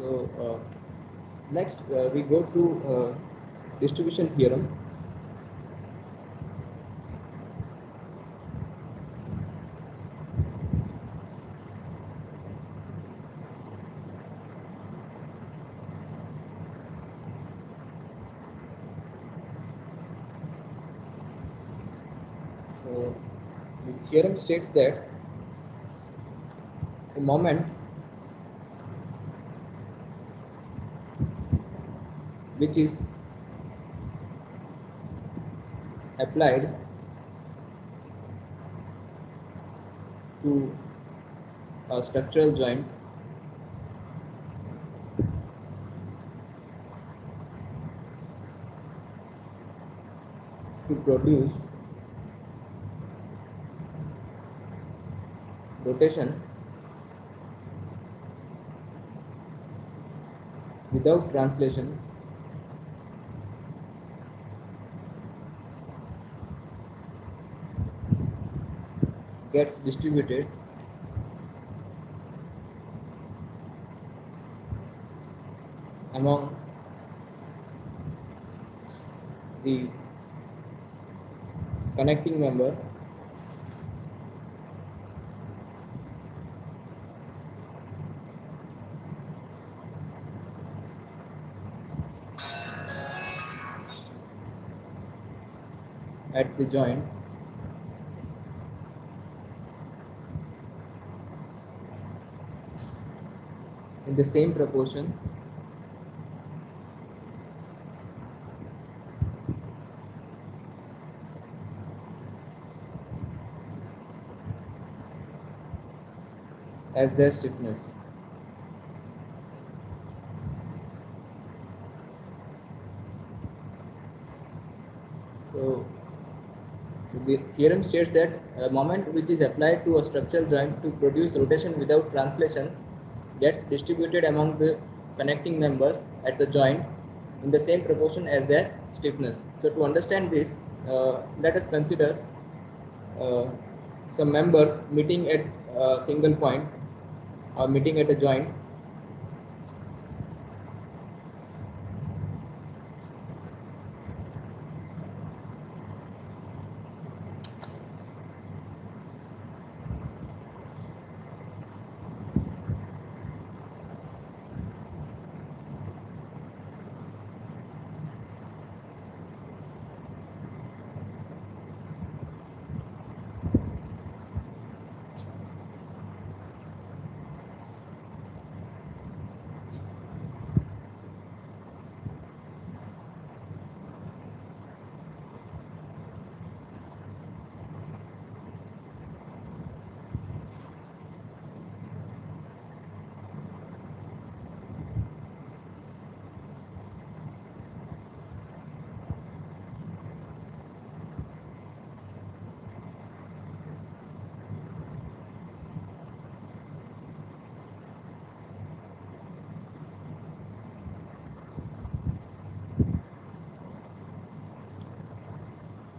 So next we go to distribution theorem. So the theorem states that a moment which is applied to a structural joint to produce rotation without translation gets distributed among the connecting member at the joint in the same proportion as their stiffness. So the theorem states that a moment which is applied to a structural joint to produce rotation without translation gets distributed among the connecting members at the joint in the same proportion as their stiffness. So to understand this, let us consider some members meeting at a single point or meeting at a joint.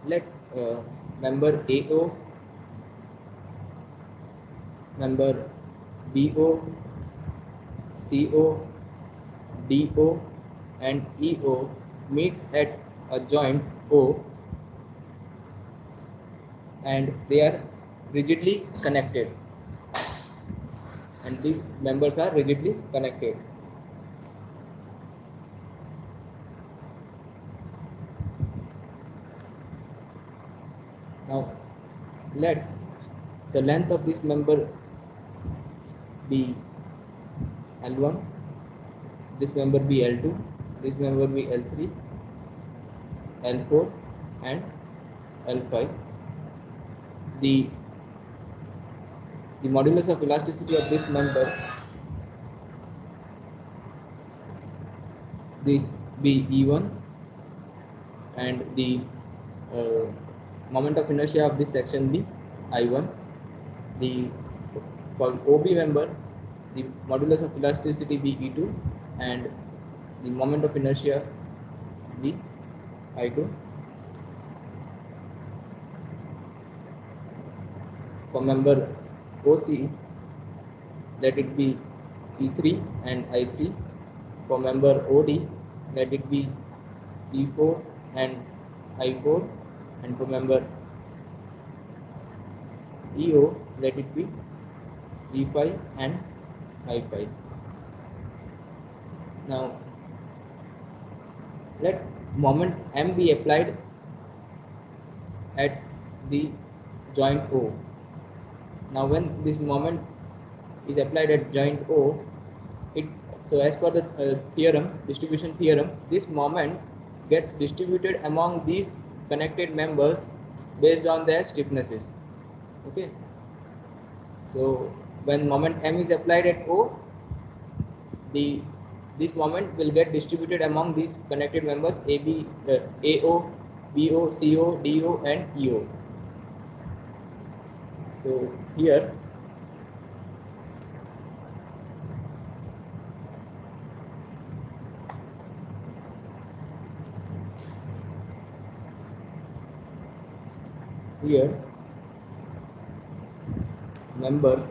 Let member AO, member BO, CO, DO and EO meets at a joint O and they are rigidly connected, and these members are rigidly connected. Now let the length of this member be L1, this member be L2, this member be L3, L4 and L5. The modulus of elasticity of this member this be E1 and the moment of inertia of this section be I1. The for OB member the modulus of elasticity be E2 and the moment of inertia be I2. For member OC let it be E3 and I3 For member OD, let it be E4 and I4, and for member EO, let it be E5 and I5. Now let moment M be applied at the joint O. Now when this moment is applied at joint O, so as per the theorem, distribution theorem, this moment gets distributed among these connected members based on their stiffnesses. Okay. So when moment M is applied at O, this moment will get distributed among these connected members AO, BO, CO, DO, and EO. So here members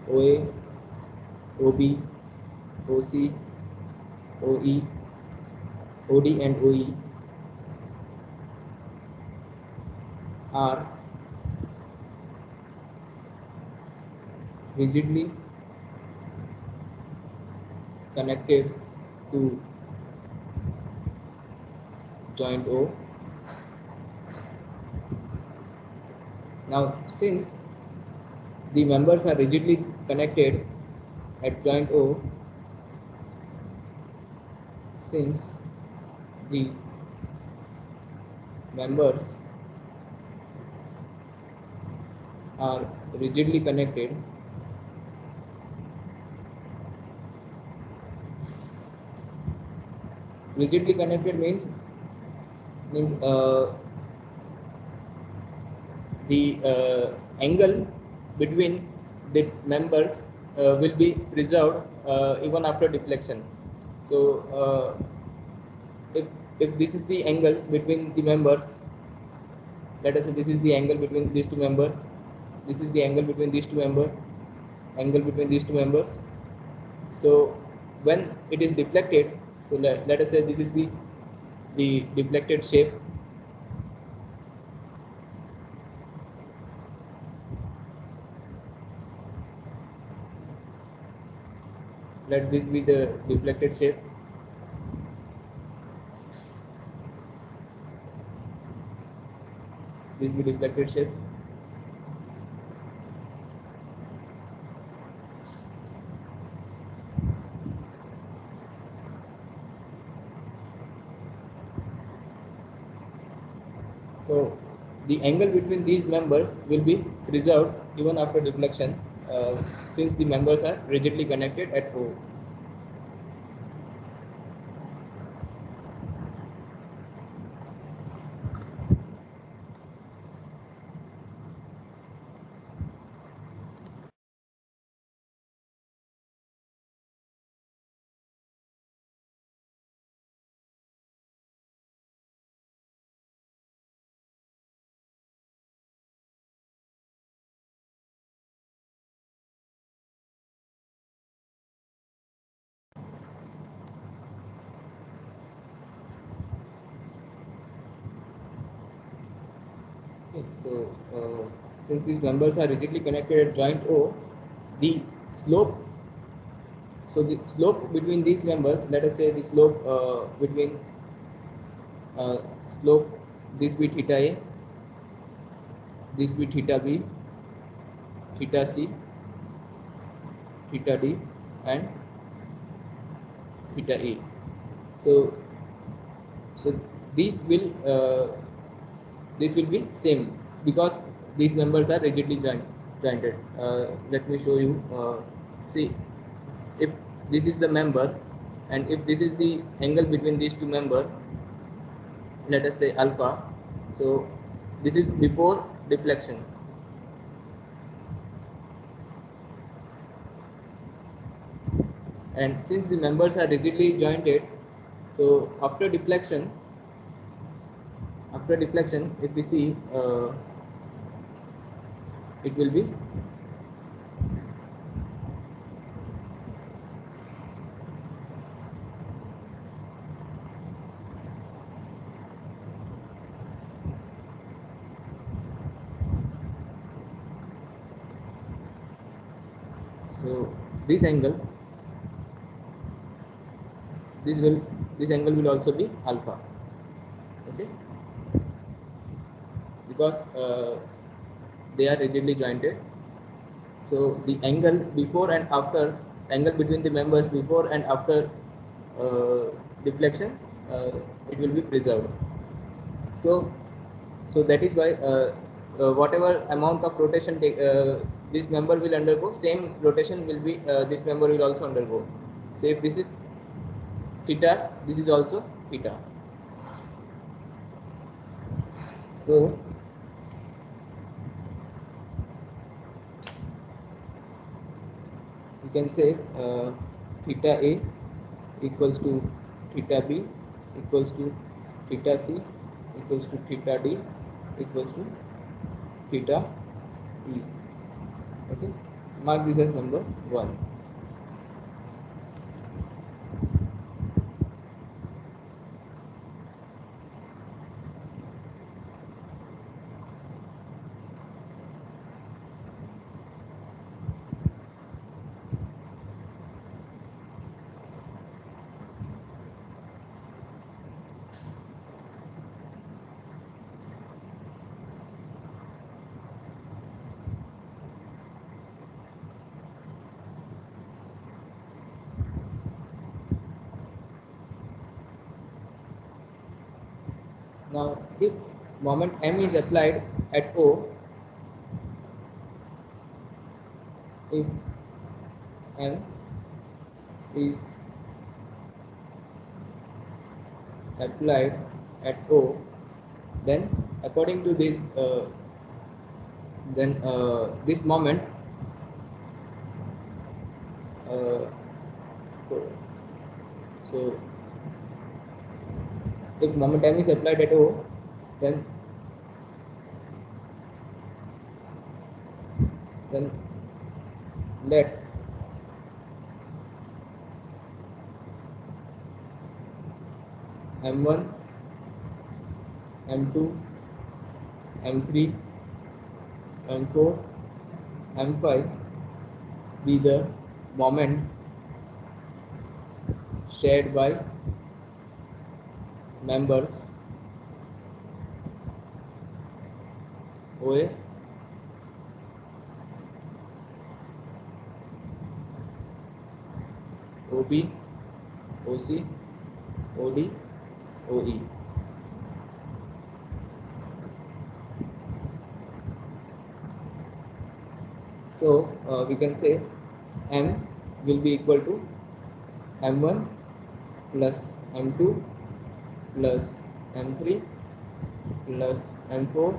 OA, OB, OC, OE, OD, and OE are rigidly connected to joint O. Now, since the members are rigidly connected at joint O, since the members are rigidly connected, means the angle between the members will be preserved even after deflection. So if this is the angle between the members, let us say this is the angle between these two members, this is the angle between these two members, so when it is deflected, so let us say this is the deflected shape. Let this be the deflected shape. This be deflected shape. So the angle between these members will be preserved even after deflection, since the members are rigidly connected at O. Okay, so since these members are rigidly connected at joint O, the slope, so the slope between these members, let us say the slope between slope, this be theta A, this be theta B, theta C, theta D, and theta E. So these will be same because these members are rigidly jointed. Let me show you. See, if this is the member and if this is the angle between these two members, let us say alpha. So this is before deflection. And since the members are rigidly jointed, so after deflection, if we see, it will be So this angle, this angle will also be alpha. Okay, because they are rigidly jointed. So the angle before and after, angle between the members before and after deflection, it will be preserved. So that is why whatever amount of rotation this member will undergo, same rotation will be this member will also undergo. So if this is theta, this is also theta. So you can say theta A equals to theta B equals to theta C equals to theta D equals to theta E. Okay, mark this as number 1. Now, if moment m is applied at O, if m is applied at O, then according to this, this moment, uh, so so if moment m is applied at O, then let m1, m2, m3, m4, m5 be the moment shared by members OA, OB, OC, OD, OE. So we can say m will be equal to m1 plus m2 plus m3 plus m4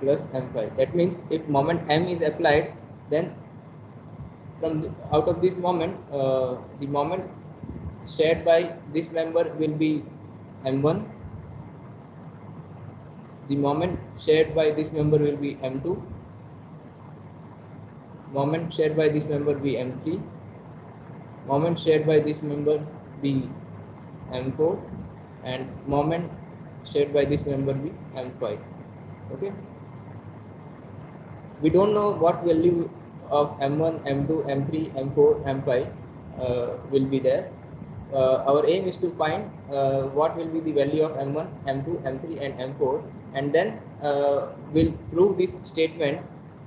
plus m5. That means if moment m is applied, then out of this moment, the moment shared by this member will be m1, the moment shared by this member will be m2, moment shared by this member be m3, moment shared by this member be m4, and moment shared by this member be m5. Okay, we don't know what value of m1, m2, m3, m4, m5 will be there. Our aim is to find what will be the value of m1, m2, m3 and m4, and then we'll prove this statement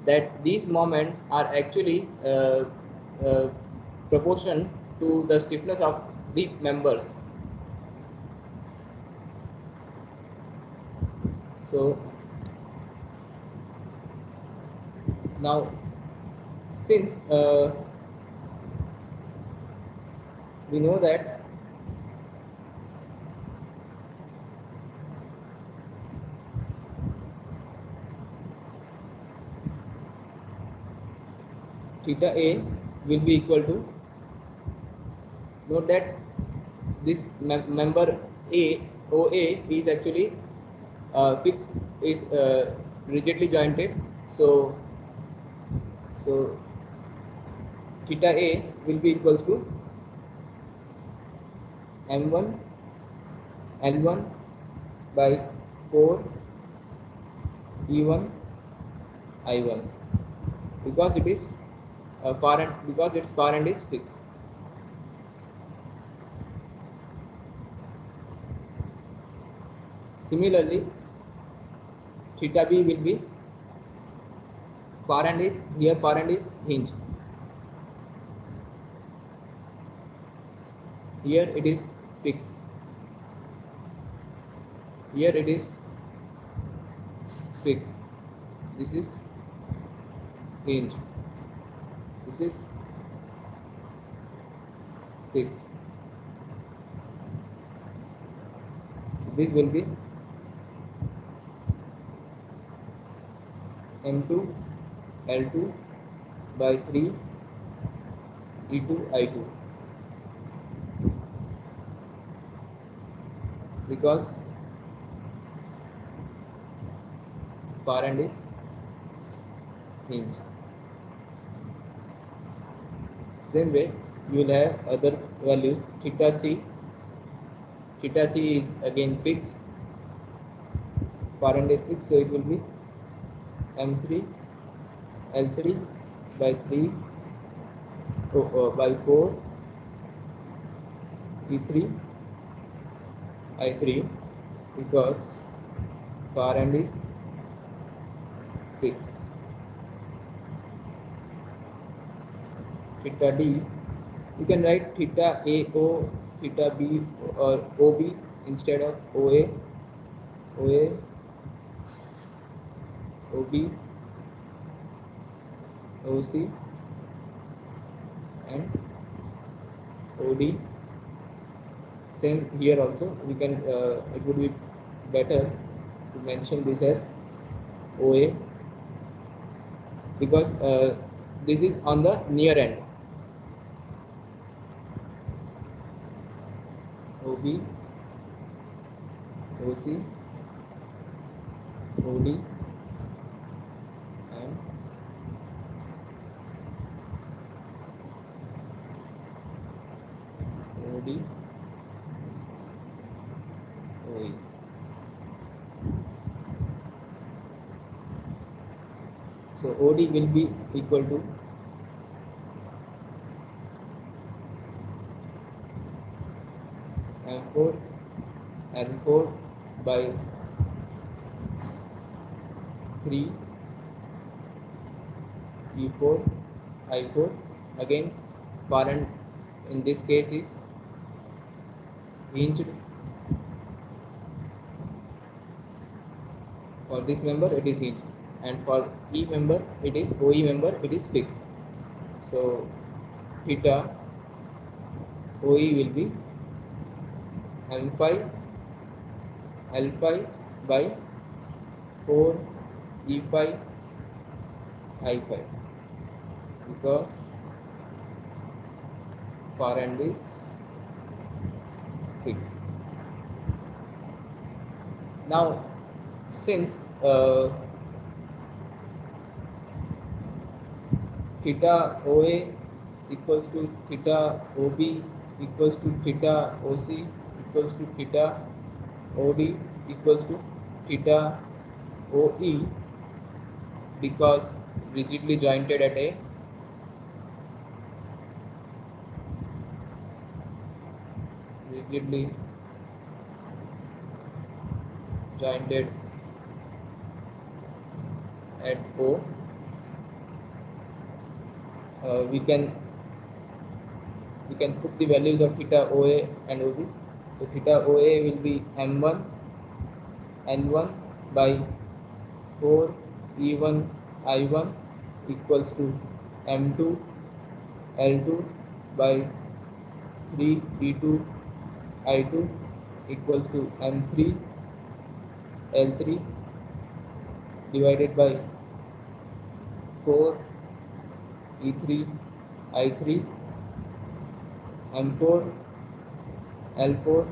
that these moments are actually uh, proportion to the stiffness of the members. So now, since we know that theta A will be equal to, note that this member A, OA is actually fixed, is rigidly jointed. So theta A will be equals to m1 L1 by 4 E1 I1, because it is far end, because its far end is fixed. Similarly, theta b will be, far end is here, far end is hinge. Here it is fixed. Here it is fixed. This is hinge. This is fixed. So this will be M2 L2 by 3 E2 I2, because far end is hinge. Same way you will have other values. Theta c is again fixed, far end is fixed, so it will be M3 L3 by 3 by 4 E3 I3, because far end is fixed. Theta d, you can write theta AO, theta B or OB instead of OA, OB, OC and OD. Same here also, we can it would be better to mention this as OA, because this is on the near end. OB, OC, OD and OD, OE. So OD will be equal to M4 N4 by 3 E4 I4. Again, far end in this case is hinged. For this member it is hinged, and for E member it is OE member, it is fixed. So theta OE will be M5 L5 by 4 E5 I5, because far end is fixed. Now, since theta OA equals to theta OB equals to theta OC equals to theta OD equals to theta OE, because rigidly jointed at A, rigidly jointed at O, we can put the values of theta OA and OB. So theta OA will be M1 N1 by 4 E1 I1 equals to M2 L2 by 3 E2 I2 equals to M3 L3 divided by 4 E3 I3, M4 L4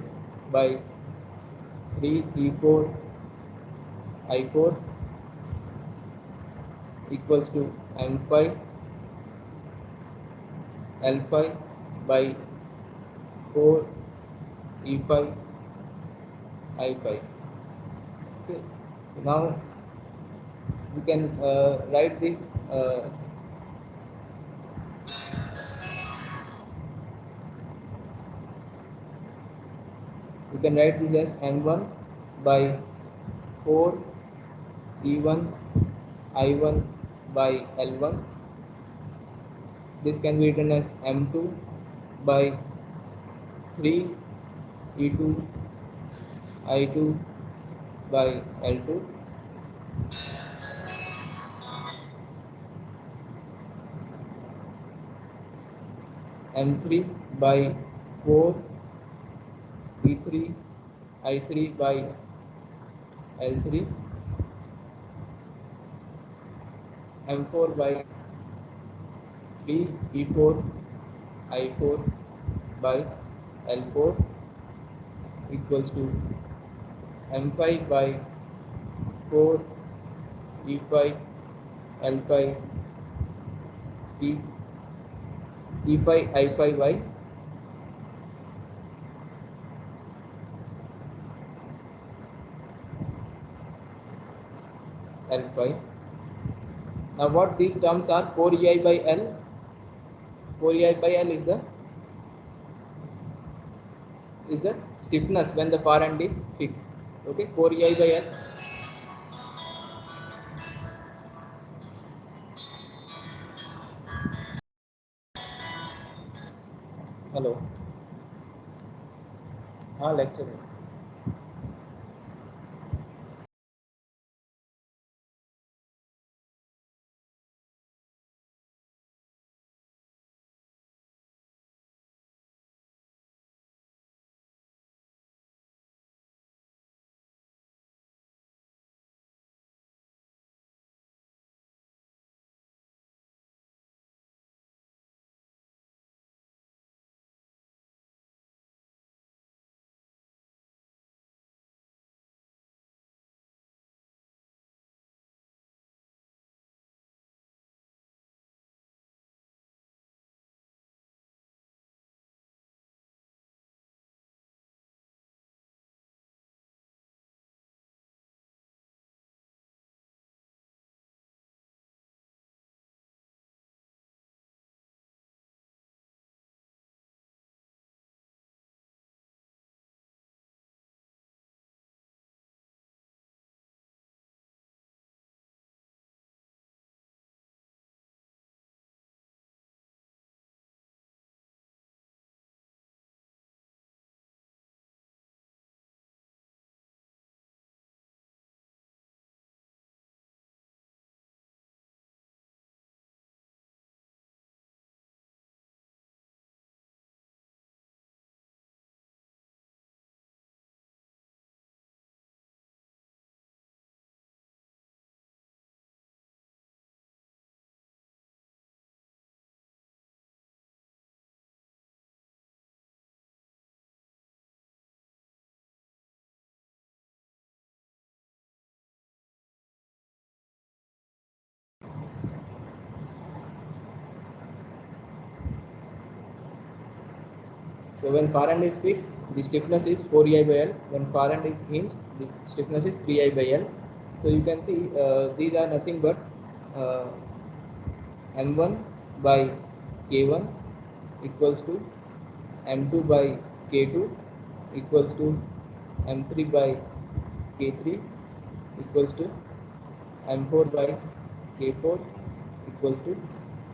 by 3 E4 I4 equals to M5 L5 by 4 E5 I5. Okay, so now we can write this You can write this as M1 by 4 E1 I1 by L1. This can be written as M2 by 3 E2 I2 by L2. M3 by 4 E3 I3 by L3. M4 by 3 E4 I4 by L4 equals to M5 by 4 E5 L5 E5 I5 by L5. Now what these terms are? 4EI by L. 4EI by L is the stiffness when the far end is fixed. Okay, 4EI by L. Hello. Lecture. So when far end is fixed, the stiffness is 4EI by L. When far end is hinged, the stiffness is 3I by L. So you can see these are nothing but M1 by K1 equals to M2 by K2 equals to M3 by K3 equals to M4 by K4 equals to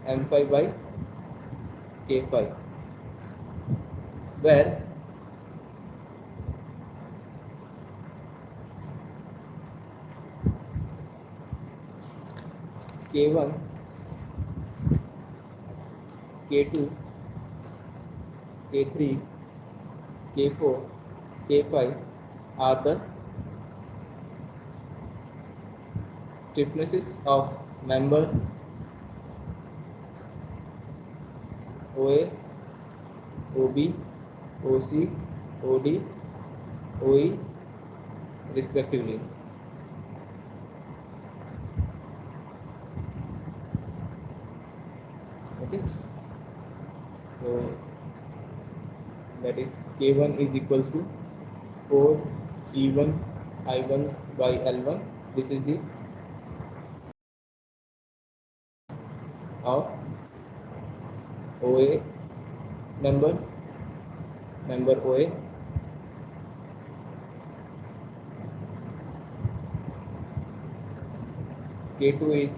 M5 by K5, where K1, K2, K3, K4, K5 are the stiffnesses of member OA, OB, OC, OD, OE respectively. Okay, so that is K1 is equals to 4 E1 I1 by L1. This is the of OA member OA, K2 is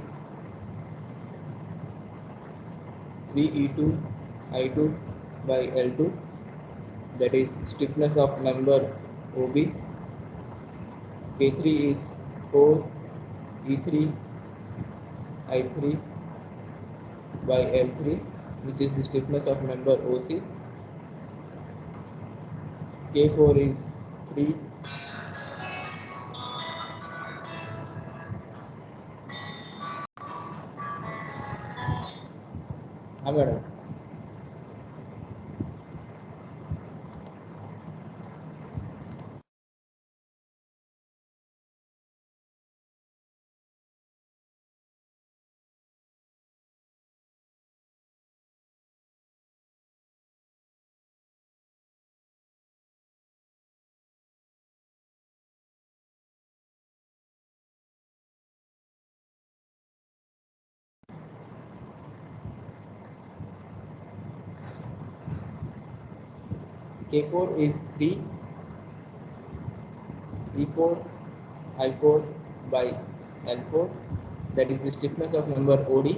3E2 I2 by L2, that is stiffness of member OB. K3 is 4E3 I3 by L3, which is the stiffness of member OC. K4 is 3 madam. K4 is 3 E4 I4 by L4, that is the stiffness of member OD,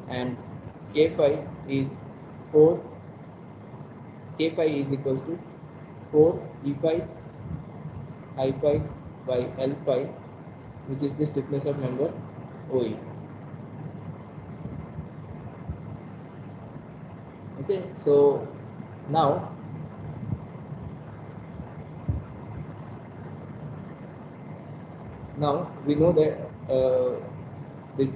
and K5 is 4 K5 is equals to 4 E5 I5 by L5, which is the stiffness of member OE. Okay, so now we know that this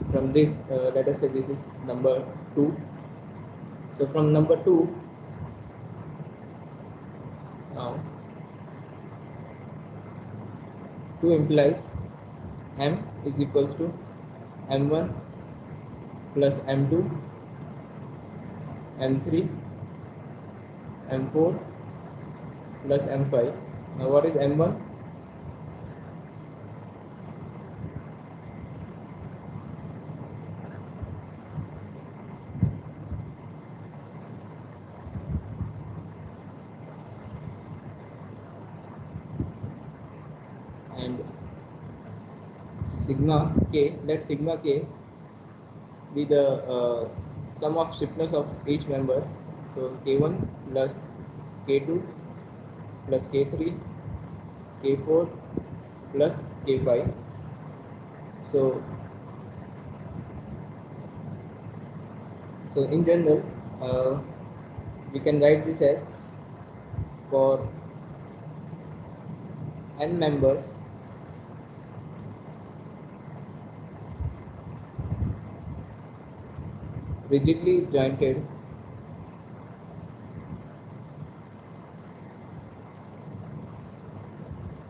from this let us say this is number 2. So from number 2, now 2 implies M is equals to M1 plus M2 M3 M4 plus M5. Now what is M1? And sigma k, let sigma k be the sum of stiffness of each members. So K1 plus K2 plus K3 K4 plus K5. So in general we can write this as for n members rigidly jointed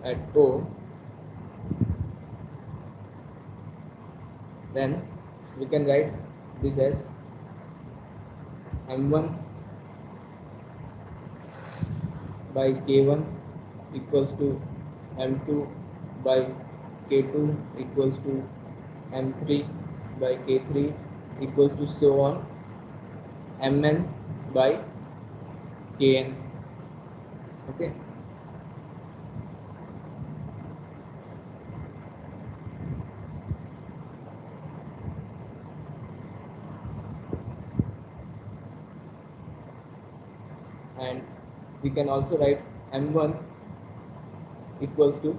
at O, then we can write this as M1 by K1 equals to M2 by K2 equals to M3 by K3 equals to so on Mn by Kn. Okay. And we can also write M1 equals to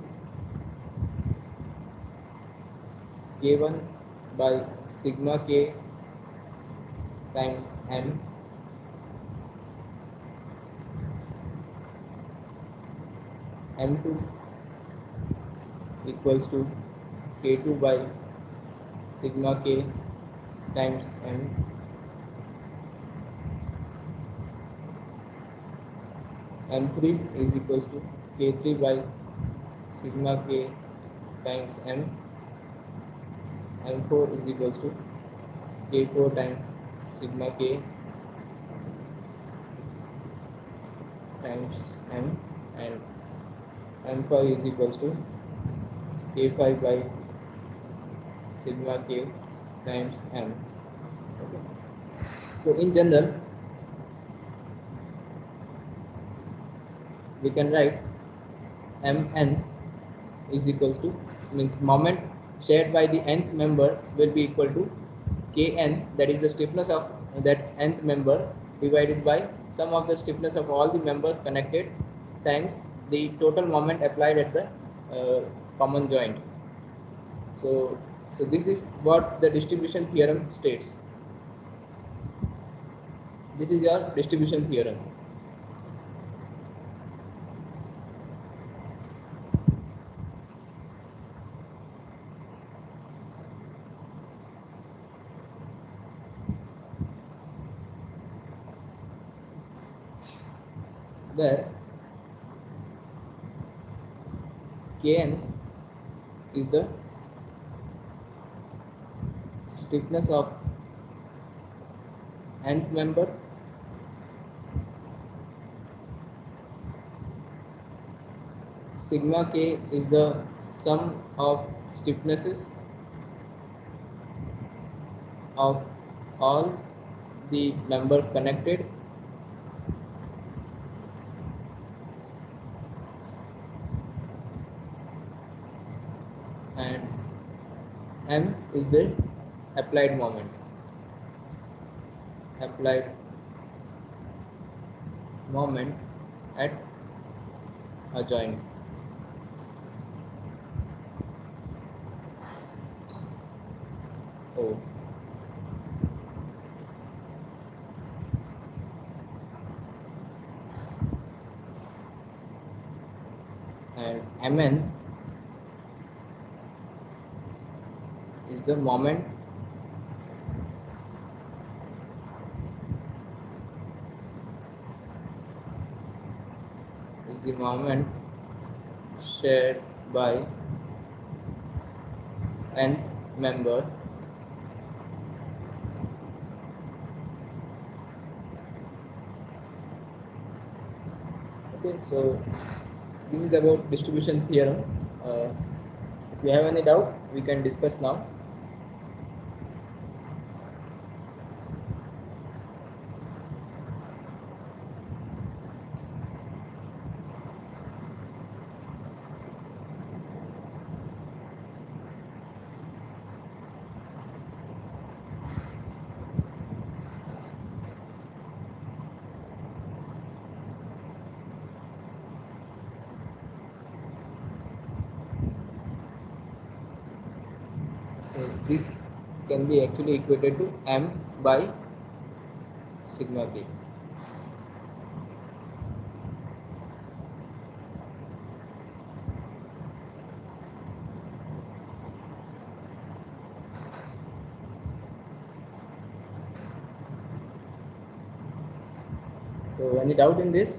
K1 by sigma K times M, M2 equals to K2 by sigma K times M, M3 is equals to K3 by sigma K times M, M4 is equals to K4 times sigma K times M, and M5 is equals to K5 by sigma K times M. Okay. So in general we can write Mn is equals to means moment shared by the nth member will be equal to Kn, that is the stiffness of that nth member, divided by sum of the stiffness of all the members connected times the total moment applied at the common joint. So this is what the distribution theorem states. This is your distribution theorem. Where Kn is the stiffness of nth member, sigma k is the sum of stiffnesses of all the members connected, and m is the applied moment at a joint. O. And Mn is the moment shared by nth member okay. So this is about distribution theorem. If you have any doubt, we can discuss now. So this can be actually equated to m by sigma k. So any doubt in this?